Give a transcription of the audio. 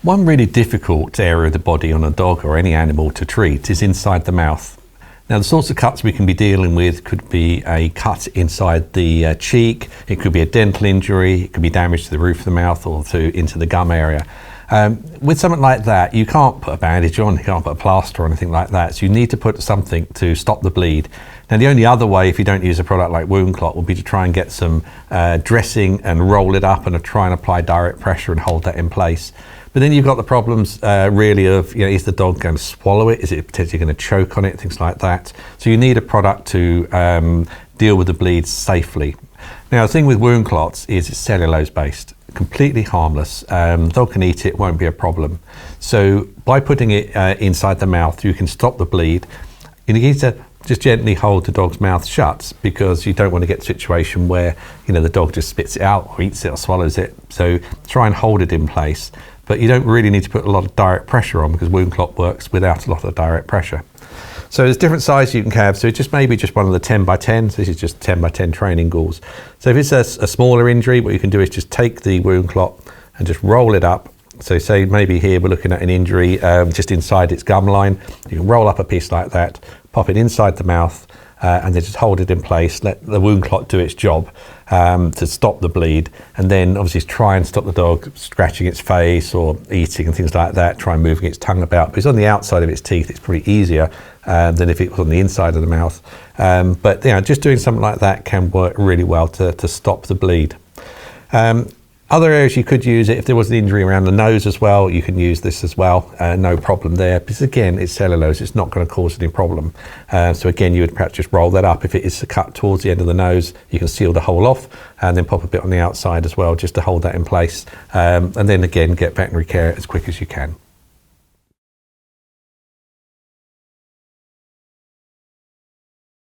One really difficult area of the body on a dog or any animal to treat is inside the mouth. Now, the sorts of cuts we can be dealing with could be a cut inside the cheek, it could be a dental injury, it could be damage to the roof of the mouth or into the gum area. With something like that, you can't put a bandage on, you can't put a plaster or anything like that, so you need to put something to stop the bleed. Now, the only other way, if you don't use a product like Woundclot, would be to try and get some dressing and roll it up and try and apply direct pressure and hold that in place. But then you've got the problems really of, is the dog going to swallow it? Is it potentially going to choke on it? Things like that. So you need a product to deal with the bleeds safely. Now, the thing with Woundclots is it's cellulose-based, completely harmless. The dog can eat it, won't be a problem. So by putting it inside the mouth, you can stop the bleed. You need to just gently hold the dog's mouth shut, because you don't want to get a situation where the dog just spits it out or eats it or swallows it. So try and hold it in place, but you don't really need to put a lot of direct pressure on, because Woundclot works without a lot of direct pressure. So there's different sizes you can have. So just maybe just one of the 10x10. So this is just 10x10 training gauze. So if it's a smaller injury, what you can do is just take the Woundclot and just roll it up. So say maybe here we're looking at an injury just inside its gum line. You can roll up a piece like that, pop it inside the mouth, and then just hold it in place, let the Woundclot do its job to stop the bleed, and then obviously try and stop the dog scratching its face or eating and things like that, try and moving its tongue about. Because on the outside of its teeth, it's probably easier than if it was on the inside of the mouth. But just doing something like that can work really well to stop the bleed. Other areas you could use it, if there was an injury around the nose as well, you can use this as well, no problem there, because again, it's cellulose, it's not going to cause any problem. So again, you would perhaps just roll that up. If it is cut towards the end of the nose, you can seal the hole off and then pop a bit on the outside as well, just to hold that in place. And then again, get veterinary care as quick as you can.